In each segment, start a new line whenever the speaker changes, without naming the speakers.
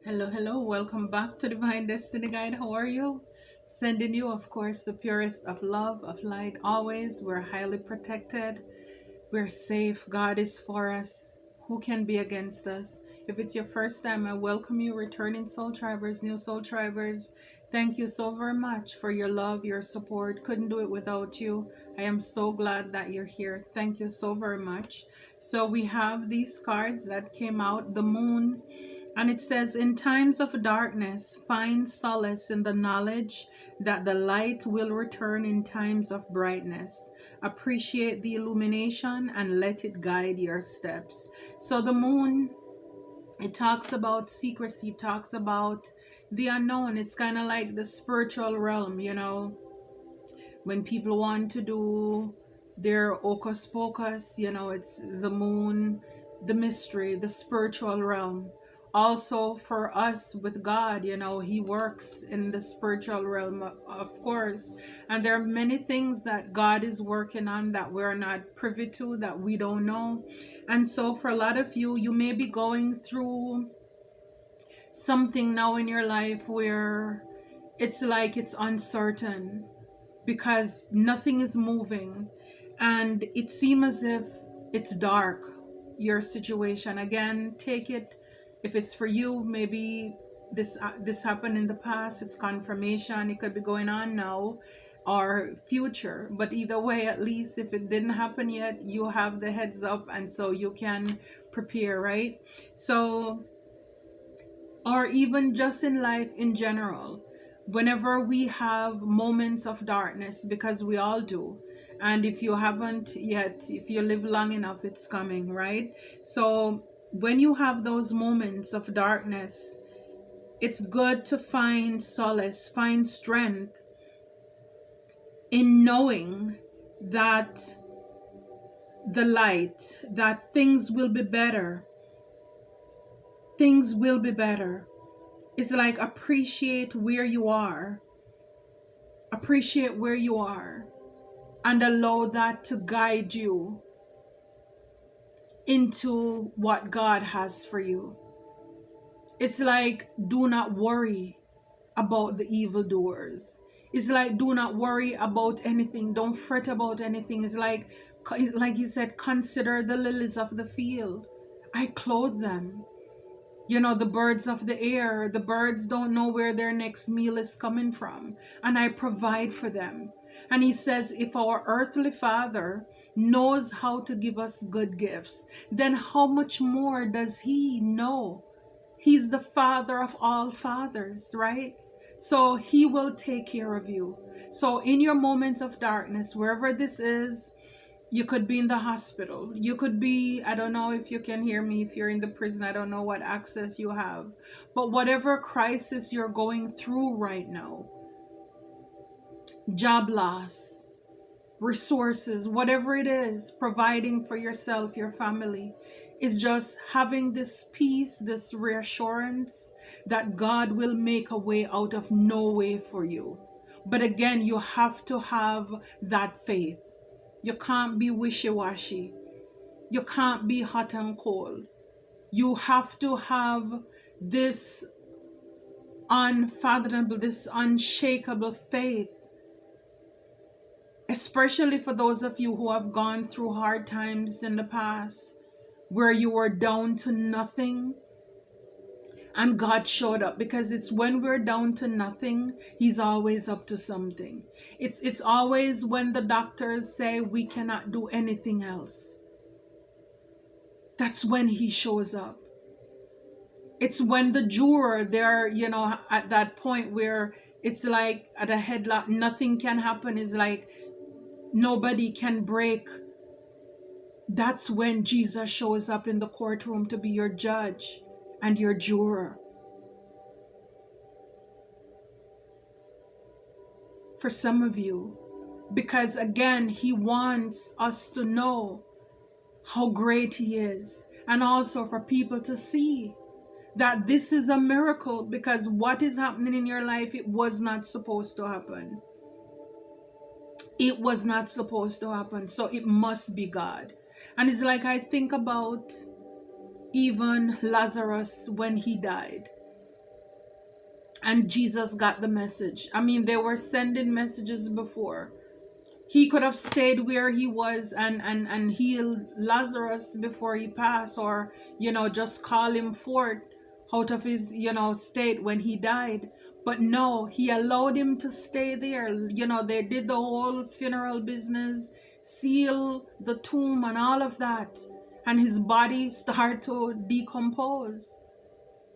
Hello, welcome back to Divine Destiny Guide. How are you? Sending you, of course, the purest of love, of light. Always, we're highly protected. We're safe. God is for us. Who can be against us? If it's your first time, I welcome you, returning soul tribers, new soul tribers. Thank you so very much for your love, your support. Couldn't do it without you. I am so glad that you're here. Thank you so very much. So we have these cards that came out, the moon. And it says, in times of darkness, find solace in the knowledge that the light will return in times of brightness. Appreciate the illumination and let it guide your steps. So the moon, it talks about secrecy, talks about the unknown. It's kind of like the spiritual realm, when people want to do their hocus pocus, it's the moon, the mystery, the spiritual realm. Also for us with God, he works in the spiritual realm, of course, and there are many things that God is working on that we're not privy to, that we don't know. And so for a lot of you, you may be going through something now in your life where it's like it's uncertain because nothing is moving and it seems as if it's dark, your situation. Again, take it, if it's for you, maybe this happened in the past, it's confirmation, it could be going on now or future, but either way, at least if it didn't happen yet, you have the heads up, and so you can prepare, right? So, or even just in life in general, whenever we have moments of darkness, because we all do, and if you haven't yet, if you live long enough, it's coming, right? So when you have those moments of darkness, it's good to find solace, find strength in knowing that the light, that things will be better. Things will be better. It's like appreciate where you are. Appreciate where you are and allow that to guide you into what God has for you. It's like, do not worry about the evildoers. It's like, do not worry about anything. Don't fret about anything. It's like he said, consider the lilies of the field. I clothe them. The birds of the air, the birds don't know where their next meal is coming from, and I provide for them. And he says, if our earthly Father knows how to give us good gifts, then how much more does he know? He's the Father of all fathers, right? So he will take care of you. So in your moments of darkness, wherever this is, you could be in the hospital. You could be, I don't know if you can hear me, if you're in the prison, I don't know what access you have. But whatever crisis you're going through right now, job loss, resources, whatever it is, providing for yourself, your family, is just having this peace, this reassurance that God will make a way out of no way for you. But again, you have to have that faith. You can't be wishy-washy. You can't be hot and cold. You have to have this unfathomable, this unshakable faith. Especially for those of you who have gone through hard times in the past, where you were down to nothing and God showed up. Because it's when we're down to nothing, he's always up to something. It's always when the doctors say we cannot do anything else. That's when he shows up. It's when the juror, they're, at that point where it's like at a headlock, nothing can happen. It's like nobody can break. That's when Jesus shows up in the courtroom to be your judge and your juror. For some of you, because again, he wants us to know how great he is, and also for people to see that this is a miracle, because what is happening in your life, it was not supposed to happen. It was not supposed to happen, so it must be God. And it's like, I think about even Lazarus when he died. And Jesus got the message. I mean, they were sending messages before. He could have stayed where he was and healed Lazarus before he passed, or, just call him forth out of his, state when he died. But no, he allowed him to stay there. They did the whole funeral business, seal the tomb and all of that. And his body started to decompose.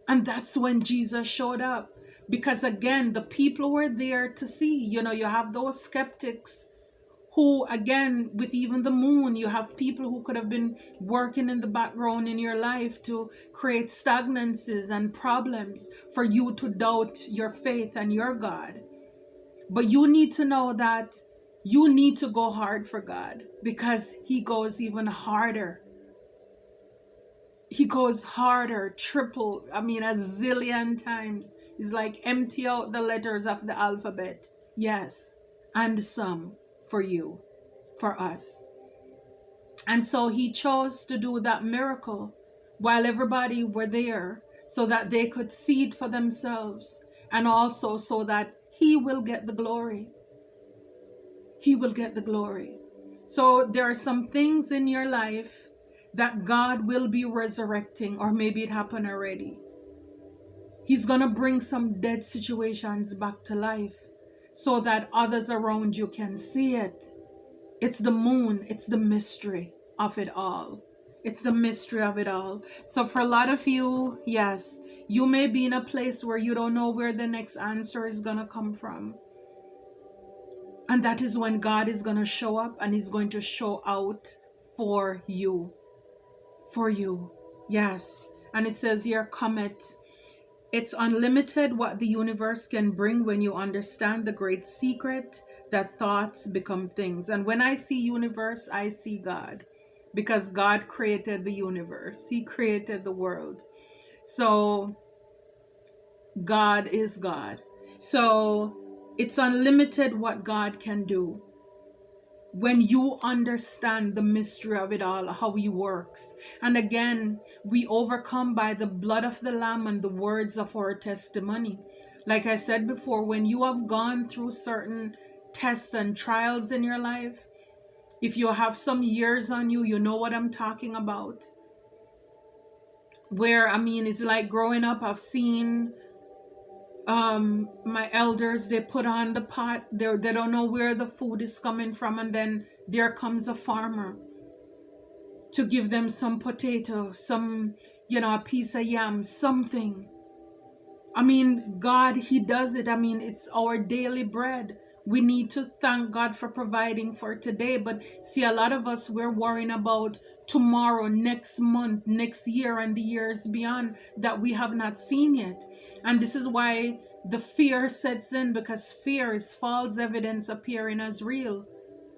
And that's when Jesus showed up. Because again, the people were there to see. You have those skeptics who, again, with even the moon, you have people who could have been working in the background in your life to create stagnancies and problems for you to doubt your faith and your God. But you need to know that you need to go hard for God, because he goes even harder. He goes harder, triple, a zillion times. It's like empty out the letters of the alphabet. Yes, and some for you, for us. And so he chose to do that miracle while everybody were there, so that they could see it for themselves, and also so that he will get the glory. He will get the glory. So there are some things in your life that God will be resurrecting, or maybe it happened already. He's going to bring some dead situations back to life so that others around you can see it. It's the moon. It's the mystery of it all. It's the mystery of it all. So for a lot of you, yes, you may be in a place where you don't know where the next answer is going to come from. And that is when God is going to show up, and he's going to show out for you. For you. Yes. And it says here, comet. It's unlimited what the universe can bring when you understand the great secret that thoughts become things. And when I see universe, I see God, because God created the universe. He created the world. So God is God. So it's unlimited what God can do when you understand the mystery of it all, how he works. And again, we overcome by the blood of the Lamb and the words of our testimony. Like I said before, when you have gone through certain tests and trials in your life, if you have some years on you, you know what I'm talking about. Where, it's like growing up, I've seen my elders, they put on the pot, they don't know where the food is coming from, and then there comes a farmer to give them some potato, some, a piece of yam, something. God, he does it. It's our daily bread. We need to thank God for providing for today. But see, a lot of us, we're worrying about tomorrow, next month, next year, and the years beyond that we have not seen yet. And this is why the fear sets in, because fear is false evidence appearing as real.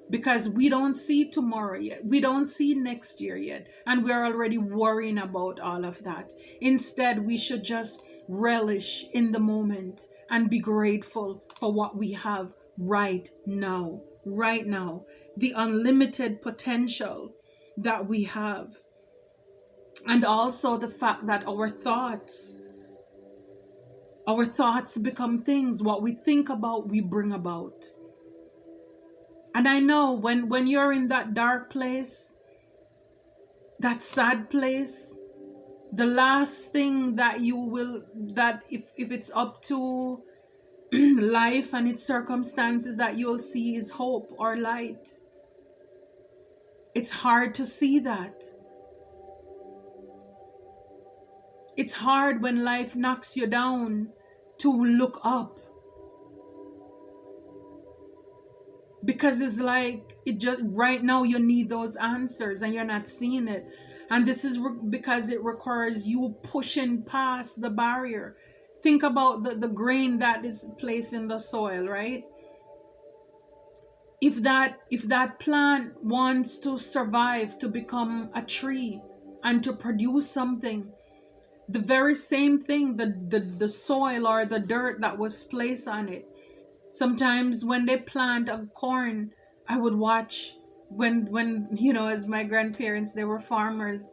Because we don't see tomorrow yet. We don't see next year yet. And we're already worrying about all of that. Instead, we should just relish in the moment and be grateful for what we have right now. Right now. The unlimited potential that we have. And also the fact that our thoughts become things. What we think about, we bring about. And I know when you're in that dark place, that sad place, the last thing that you will, that if it's up to life and its circumstances, that you'll see is hope or light. It's hard to see that. It's hard when life knocks you down to look up. Because it's like, it just right now you need those answers and you're not seeing it. And this is because it requires you pushing past the barrier. Think about the grain that is placed in the soil, right? If that plant wants to survive, to become a tree and to produce something, the very same thing, the soil or the dirt that was placed on it. Sometimes when they plant a corn, I would watch when as my grandparents, they were farmers,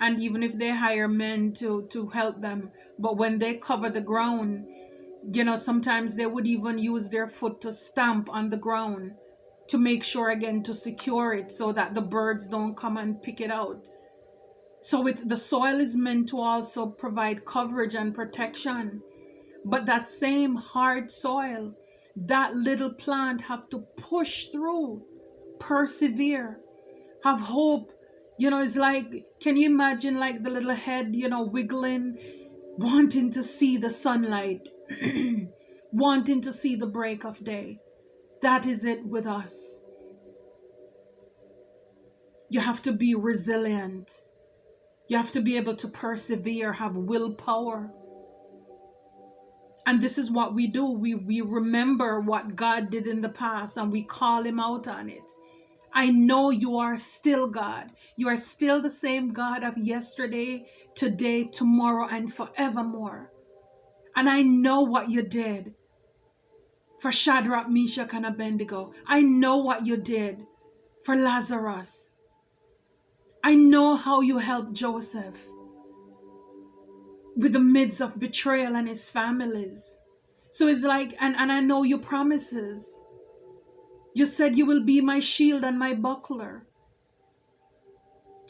and even if they hire men to help them, but when they cover the ground, You know, sometimes they would even use their foot to stamp on the ground to make sure, again, to secure it so that the birds don't come and pick it out. So it's, the soil is meant to also provide coverage and protection. But that same hard soil, that little plant have to push through, persevere, have hope. You know, it's like, can you imagine like the little head, you know, wiggling, wanting to see the sunlight, wanting to see the break of day. That is it with us. You have to be resilient. You have to be able to persevere, have willpower. And this is what we do. We remember what God did in the past and we call him out on it. I know you are still God. You are still the same God of yesterday, today, tomorrow, and forevermore. And I know what you did for Shadrach, Meshach, and Abednego. I know what you did for Lazarus. I know how you helped Joseph with the midst of betrayal and his families. So it's like, and I know your promises. You said you will be my shield and my buckler.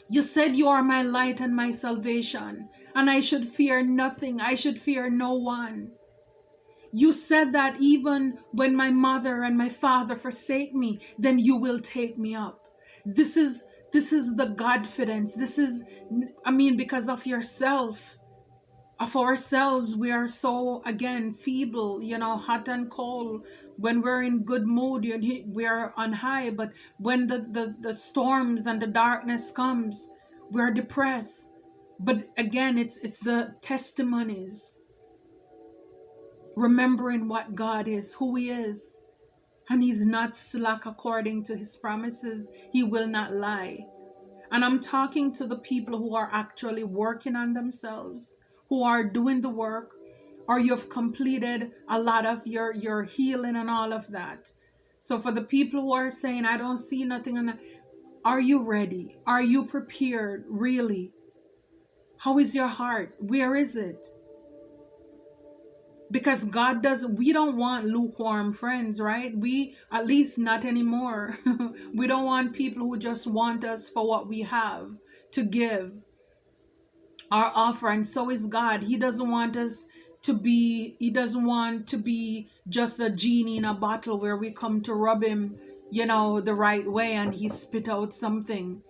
You said you are my light and my salvation, and I should fear nothing. I should fear no one. You said that even when my mother and my father forsake me, then you will take me up. This is the Godfidence. This is, I mean, because of yourself. Of ourselves, we are so, again, feeble, you know, hot and cold. When we're in good mood, we are on high, but when the storms and the darkness comes, we're depressed. But again, it's the testimonies, remembering what God is, who he is, and he's not slack according to his promises. He will not lie. And I'm talking to the people who are actually working on themselves, who are doing the work, or you've completed a lot of your healing and all of that. So for the people who are saying, I don't see nothing, are you ready? Are you prepared, really? How is your heart? Where is it? Because God doesn't, we don't want lukewarm friends, right? We, at least not anymore. We don't want people who just want us for what we have to give, our offer. And so is God. He doesn't want us to be, he doesn't want to be just a genie in a bottle where we come to rub him, you know, the right way and he spit out something.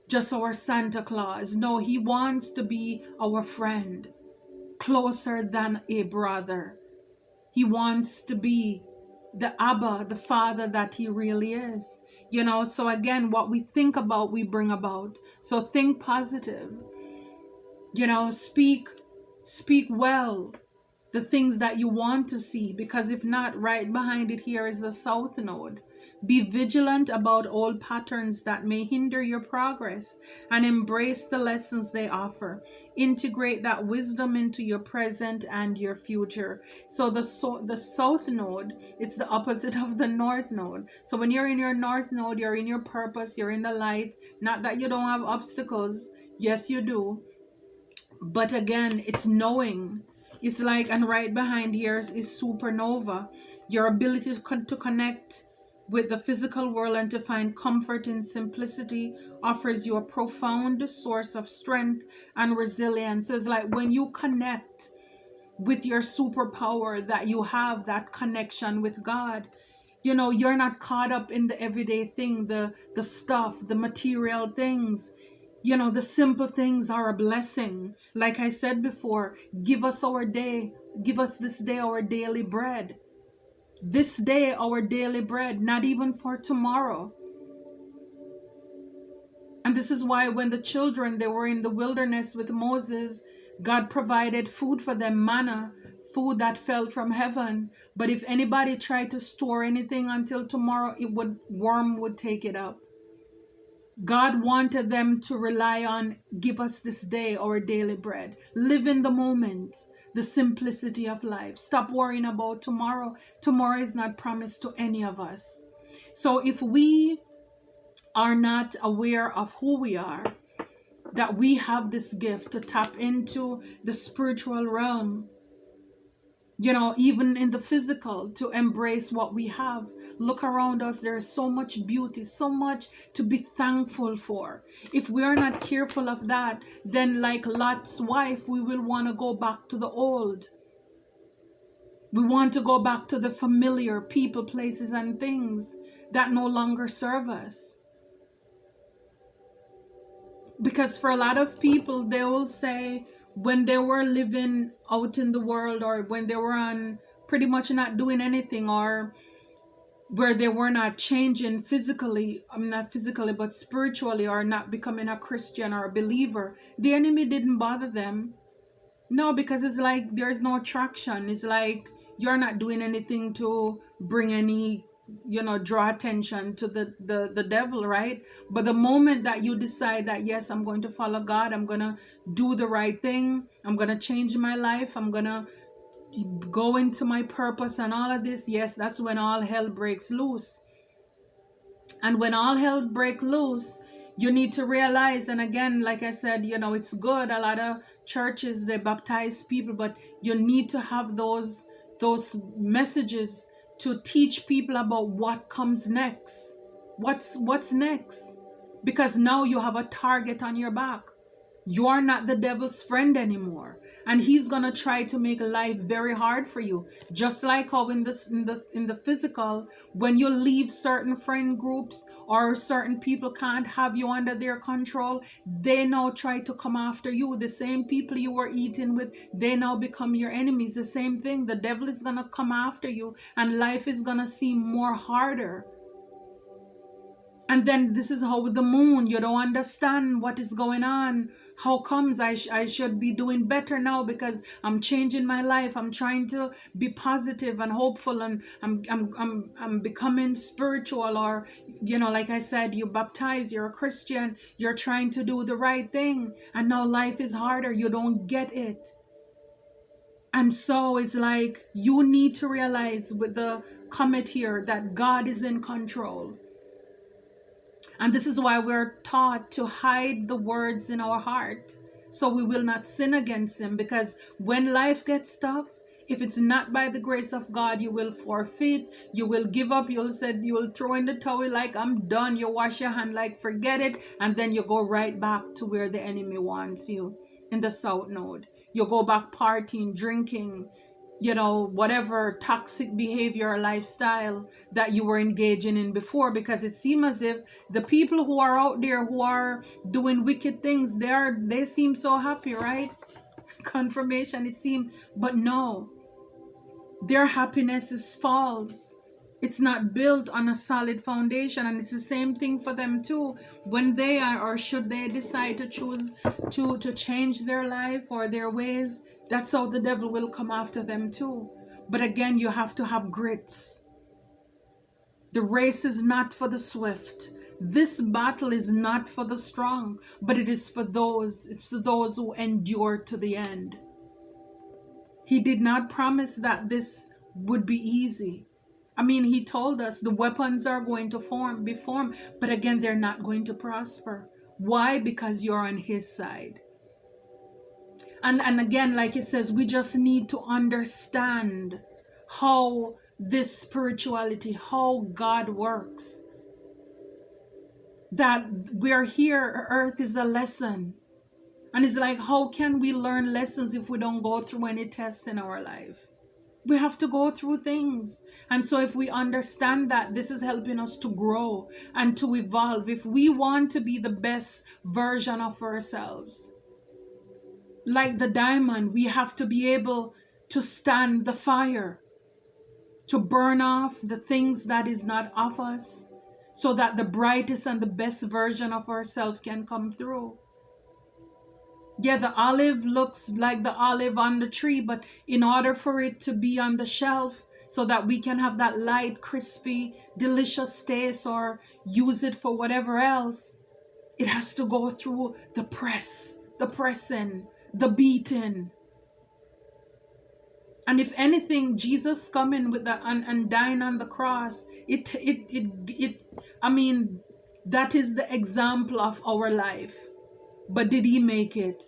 Just our Santa Claus. No, he wants to be our friend, closer than a brother. He wants to be the Abba, the Father that he really is. You know, so again, what we think about, we bring about. So think positive. You know, speak well, the things that you want to see, because if not, right behind it here is the South Node. Be vigilant about all patterns that may hinder your progress and embrace the lessons they offer. Integrate that wisdom into your present and your future. So the South Node, it's the opposite of the North Node. So when you're in your North Node, you're in your purpose, you're in the light. Not that you don't have obstacles. Yes, you do. But again, it's knowing. It's like, and right behind here is supernova. Your ability to connect with the physical world and to find comfort in simplicity offers you a profound source of strength and resilience. So it's like when you connect with your superpower, that you have that connection with God. You know, you're not caught up in the everyday thing, the stuff, the material things. You know, the simple things are a blessing. Like I said before, give us this day our daily bread. This day our daily bread, not even for tomorrow. And this is why when the children, they were in the wilderness with Moses, God provided food for them, manna, food that fell from heaven. But if anybody tried to store anything until tomorrow, worm would take it up. God wanted them to rely on, give us this day our daily bread. Live in the moment, the simplicity of life. Stop worrying about tomorrow. Tomorrow is not promised to any of us. So if we are not aware of who we are, that we have this gift to tap into the spiritual realm, even in the physical, to embrace what we have. Look around us, there is so much beauty, so much to be thankful for. If we are not careful of that, then like Lot's wife, we will want to go back to the old. We want to go back to the familiar people, places, and things that no longer serve us. Because for a lot of people, they will say, when they were living out in the world, or when they were on pretty much not doing anything, or where they were not changing physically, not physically, but spiritually, or not becoming a Christian or a believer, the enemy didn't bother them. No, because it's like there's no traction. It's like you're not doing anything to bring any, draw attention to the devil, right? But the moment that you decide that, yes, I'm going to follow God, I'm going to do the right thing, I'm going to change my life, I'm going to go into my purpose and all of this, yes, that's when all hell breaks loose. And when all hell breaks loose, you need to realize, and again, like I said, it's good. A lot of churches, they baptize people, but you need to have those messages to teach people about what comes next. What's next? Because now you have a target on your back. You are not the devil's friend anymore, and he's gonna try to make life very hard for you. Just like how in the physical, when you leave certain friend groups or certain people can't have you under their control, they now try to come after you. The same people you were eating with, they now become your enemies. The same thing. The devil is gonna come after you, and life is gonna seem more harder. And then this is how with the moon, you don't understand what is going on. How comes I should be doing better now because I'm changing my life. I'm trying to be positive and hopeful, and I'm becoming spiritual, or like I said, you baptize, you're a Christian, you're trying to do the right thing, and now life is harder. You don't get it. And so it's like you need to realize with the comet here that God is in control. And this is why we're taught to hide the words in our heart, so we will not sin against him. Because when life gets tough, if it's not by the grace of God, you will forfeit, you will give up, you'll throw in the towel like, I'm done. You wash your hand like, forget it. And then you go right back to where the enemy wants you, in the south node. You go back partying, drinking, whatever toxic behavior or lifestyle that you were engaging in before, because it seems as if the people who are out there who are doing wicked things, they seem so happy, right? Confirmation, it seems, but no, their happiness is false. It's not built on a solid foundation. And it's the same thing for them too. When they are, or should they decide to choose to change their life or their ways, that's how the devil will come after them too. But again, you have to have grits. The race is not for the swift. This battle is not for the strong, but it's to those who endure to the end. He did not promise that this would be easy. I mean, he told us the weapons are going to be formed, but again, they're not going to prosper. Why? Because you're on his side. And again, like it says, we just need to understand how this spirituality, how God works. That we're here, earth is a lesson. And it's like, how can we learn lessons if we don't go through any tests in our life? We have to go through things. And so if we understand that, this is helping us to grow and to evolve. If we want to be the best version of ourselves, like the diamond, we have to be able to stand the fire, to burn off the things that is not of us, so that the brightest and the best version of ourselves can come through. Yeah, the olive looks like the olive on the tree, but in order for it to be on the shelf so that we can have that light, crispy, delicious taste or use it for whatever else, it has to go through the pressing, the beating. And if anything, Jesus coming with that and dying on the cross, I mean, that is the example of our life. But did he make it?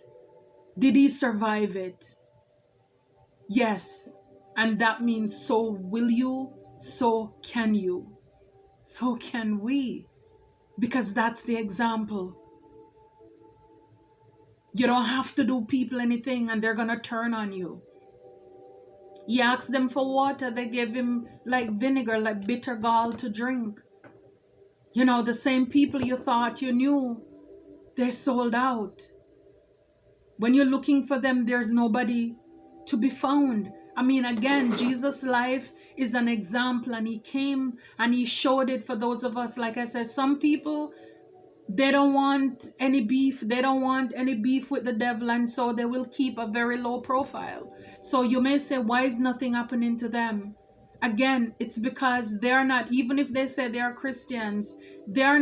Did he survive it? Yes. And that means so will you, so can you, so can we, because that's the example. You don't have to do people anything and they're gonna turn on you. He asked them for water, they gave him like vinegar, like bitter gall to drink. You know, the same people you thought you knew, they're sold out. When you're looking for them, there's nobody to be found. I mean, again, Jesus' life is an example, and he came and he showed it for those of us. Like I said, some people, they don't want any beef. They don't want any beef with the devil, and so they will keep a very low profile. So you may say, why is nothing happening to them? Again, it's because they're not, even if they say they are Christians, they're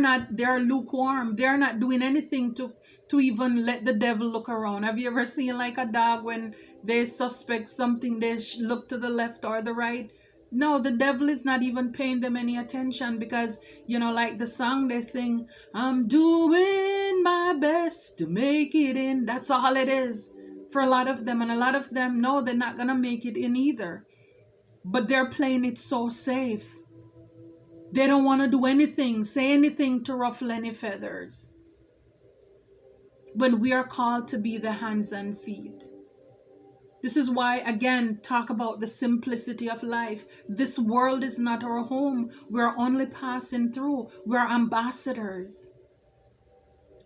lukewarm. They're not doing anything to even let the devil look around. Have you ever seen like a dog when they suspect something, they look to the left or the right? No, the devil is not even paying them any attention, because, you know, like the song they sing, I'm doing my best to make it in. That's all it is for a lot of them. And a lot of them know they're not going to make it in either. But they're playing it so safe. They don't want to do anything, say anything to ruffle any feathers. When we are called to be the hands and feet. This is why, again, talk about the simplicity of life. This world is not our home. We're only passing through. We're ambassadors.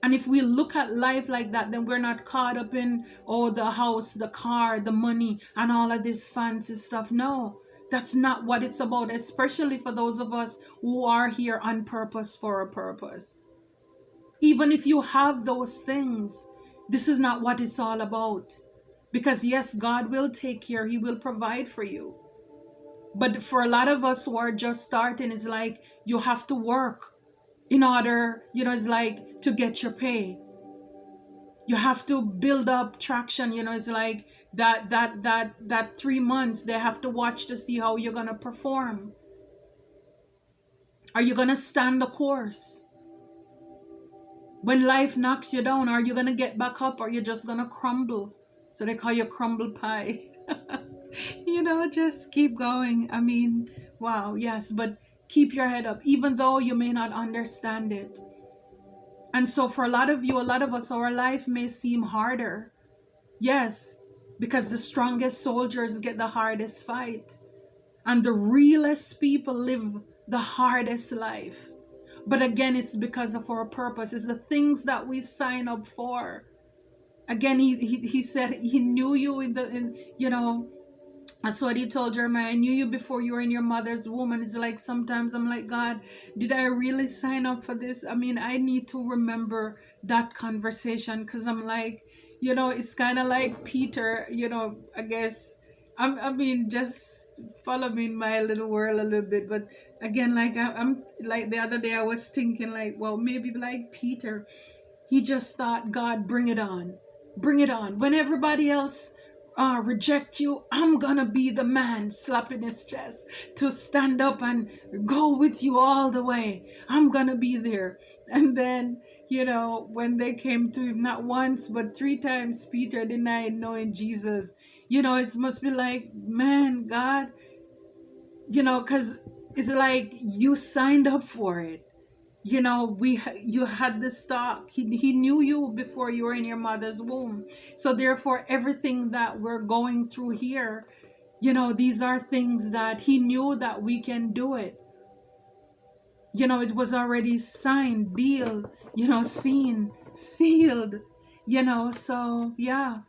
And if we look at life like that, then we're not caught up in, oh, the house, the car, the money, and all of this fancy stuff. No, that's not what it's about, especially for those of us who are here on purpose for a purpose. Even if you have those things, this is not what it's all about. Because yes, God will take care. He will provide for you. But for a lot of us who are just starting, it's like you have to work in order, you know, it's like to get your pay. You have to build up traction. You know, it's like that 3 months they have to watch to see how you're going to perform. Are you going to stand the course? When life knocks you down, are you going to get back up, or you're just going to crumble? So they call you crumble pie. You know, just keep going. I mean, wow, yes, but keep your head up, even though you may not understand it. And so for a lot of you, a lot of us, our life may seem harder. Yes, because the strongest soldiers get the hardest fight. And the realest people live the hardest life. But again, it's because of our purpose. It's the things that we sign up for. Again, he said he knew you you know, that's what he told Jeremiah. I knew you before you were in your mother's womb. And it's like sometimes I'm like, God, did I really sign up for this? I mean, I need to remember that conversation, because I'm like, you know, it's kind of like Peter, you know, I guess, I mean, just follow me in my little world a little bit. But again, like I'm like the other day I was thinking like, well, maybe like Peter, he just thought, God, bring it on. Bring it on. When everybody else reject you, I'm gonna be the man slapping his chest to stand up and go with you all the way. I'm gonna be there. And then, you know, when they came to him, not once but 3 times, Peter denied knowing Jesus. You know, it must be like, man, God, you know, because it's like you signed up for it. You know, you had the stock. He knew you before you were in your mother's womb. So therefore, everything that we're going through here, you know, these are things that he knew that we can do it. You know, it was already signed, deal, you know, seen, sealed, you know, so yeah.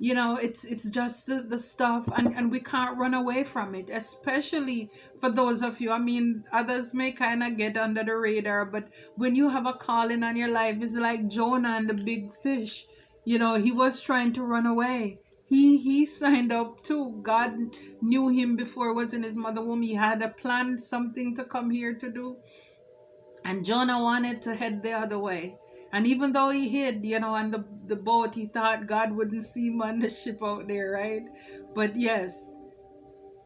You know, it's just the stuff, and we can't run away from it, especially for those of you. I mean, others may kind of get under the radar, but when you have a calling on your life, it's like Jonah and the big fish. You know, he was trying to run away. He signed up too. God knew him before he was in his mother womb. He had a plan, something to come here to do. And Jonah wanted to head the other way. And even though he hid, you know, on the boat, he thought God wouldn't see him on the ship out there, right? But yes.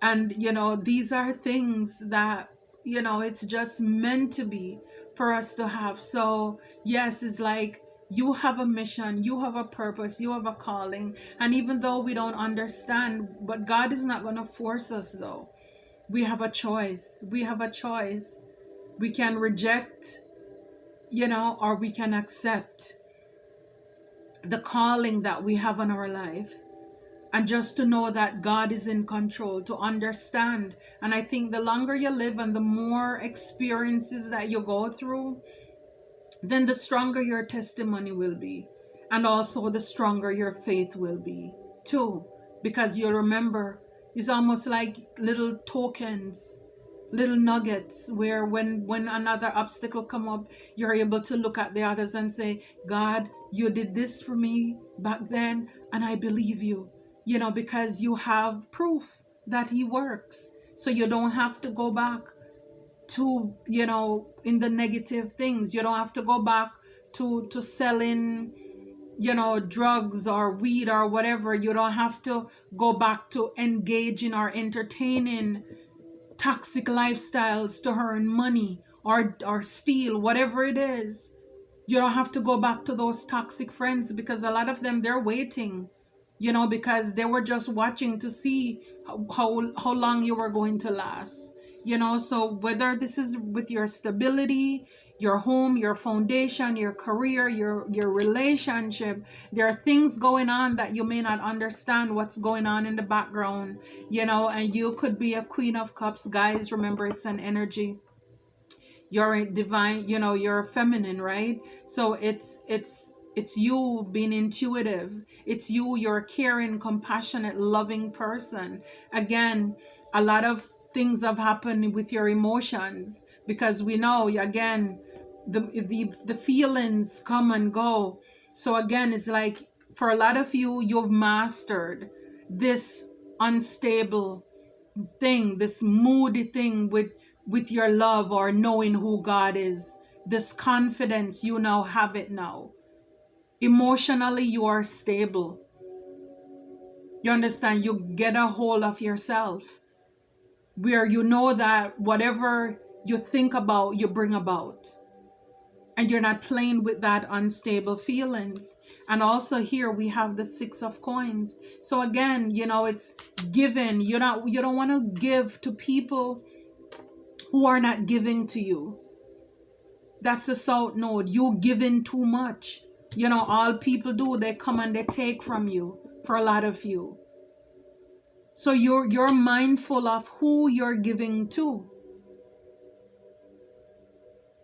And, you know, these are things that, you know, it's just meant to be for us to have. So, yes, it's like You have a mission, you have a purpose, you have a calling. And even though we don't understand, but God is not going to force us though. We have a choice. We have a choice. We can reject, or we can accept the calling that we have on our life. And just to know that God is in control, to understand. And I think the longer you live and the more experiences that you go through, then the stronger your testimony will be. And also the stronger your faith will be too. Because you'll remember, it's almost like little tokens, little nuggets, where when another obstacle come up, you're able to look at the others and say, God, you did this for me back then, and I believe you. Because you have proof that he works. So you don't have to go back to, in the negative things. You don't have to go back to selling, drugs or weed or whatever. You don't have to go back to engaging or entertaining toxic lifestyles to earn money or steal, whatever it is. You don't have to go back to those toxic friends, because a lot of them, they're waiting, because they were just watching to see how long you were going to last. So whether this is with your stability, your home, your foundation, your career, your relationship, there are things going on that you may not understand what's going on in the background, and you could be a Queen of Cups. Guys, remember, it's an energy. You're a divine, you're feminine, right? So it's you being intuitive. It's you're a caring, compassionate, loving person. Again, a lot of things have happened with your emotions, because we know, again, the feelings come and go. So again, it's like, for a lot of you, you've mastered this unstable thing, this moody thing with your love, or knowing who God is. This confidence, you now have it now. Emotionally, you are stable. You understand? You get a hold of yourself, where you know that whatever you think about, you bring about. And you're not playing with that unstable feelings. And also here we have the 6 of coins. So again, it's given. You don't want to give to people who are not giving to you. That's the South Node. You giving too much. All people do, they come and they take from you, for a lot of you. So you're mindful of who you're giving to.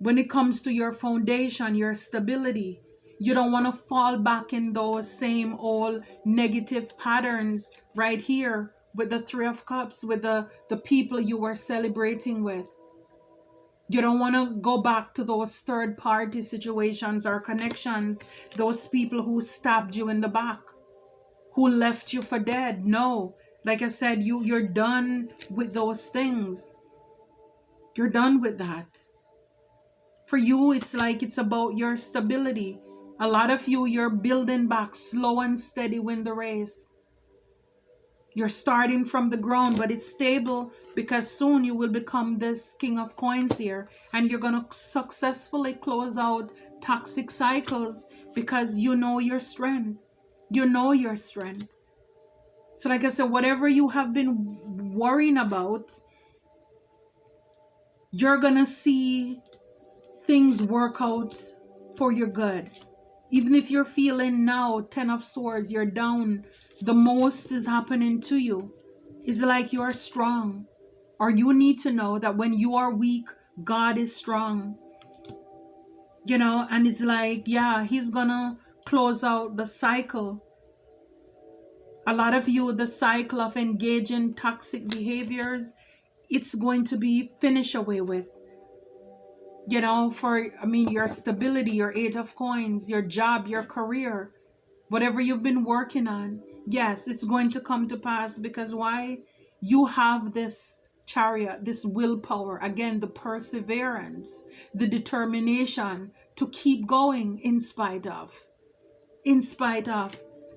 When it comes to your foundation, your stability, you don't want to fall back in those same old negative patterns right here with the 3 of Cups, with the people you were celebrating with. You don't want to go back to those third-party situations or connections, those people who stabbed you in the back, who left you for dead. No, like I said, you're done with those things. You're done with that. For you, it's like it's about your stability. A lot of you, you're building back slow and steady, win the race. You're starting from the ground, but it's stable, because soon you will become this King of Coins here, and you're going to successfully close out toxic cycles, because you know your strength. You know your strength. So like I said, whatever you have been worrying about, you're going to see things work out for your good. Even if you're feeling now 10 of Swords, you're down, the most is happening to you. It's like you are strong, or you need to know that when you are weak, God is strong. And it's like, yeah, he's gonna close out the cycle. A lot of you, the cycle of engaging toxic behaviors, it's going to be finished away with. Your stability, your 8 of Coins, your job, your career, whatever you've been working on, yes, it's going to come to pass. Because why? You have this Chariot, this willpower, again, the perseverance, the determination to keep going in spite of,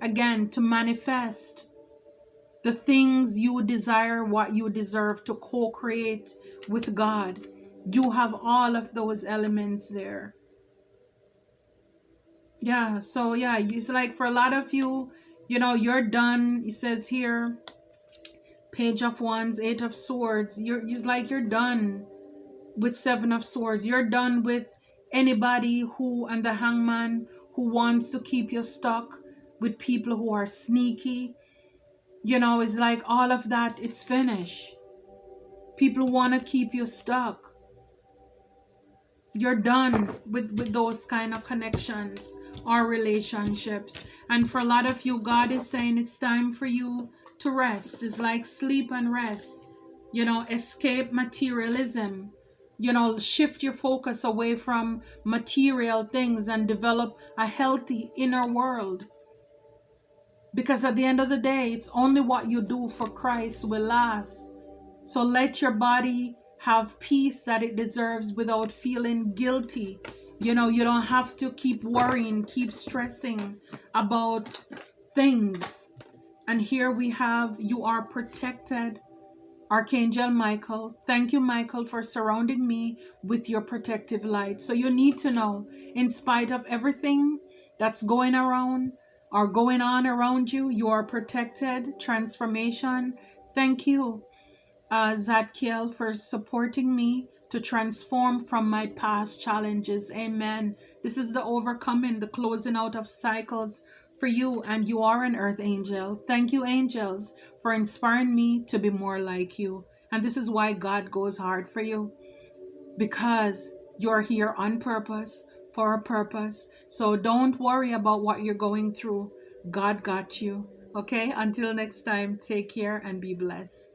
again, to manifest the things you desire, what you deserve, to co-create with God. You have all of those elements there. Yeah, so yeah, it's like for a lot of you, you're done. It says here, Page of Wands, Eight of Swords. It's like you're done with Seven of Swords. You're done with anybody who, and the Hangman, who wants to keep you stuck, with people who are sneaky. It's like all of that, it's finished. People want to keep you stuck. You're done with those kind of connections or relationships. And for a lot of you, God is saying it's time for you to rest. It's like sleep and rest. Escape materialism. Shift your focus away from material things and develop a healthy inner world. Because at the end of the day, it's only what you do for Christ will last. So let your body have peace that it deserves without feeling guilty. You don't have to keep worrying, keep stressing about things. And here we have, you are protected. Archangel Michael, thank you, Michael, for surrounding me with your protective light. So you need to know, in spite of everything that's going around or going on around you, you are protected. Transformation. Thank you, Zadkiel, for supporting me to transform from my past challenges. Amen. This is the overcoming, the closing out of cycles for you, and you are an earth angel. Thank you, angels, for inspiring me to be more like you. And this is why God goes hard for you, because you're here on purpose, for a purpose. So don't worry about what you're going through. God got you. Okay, until next time, take care and be blessed.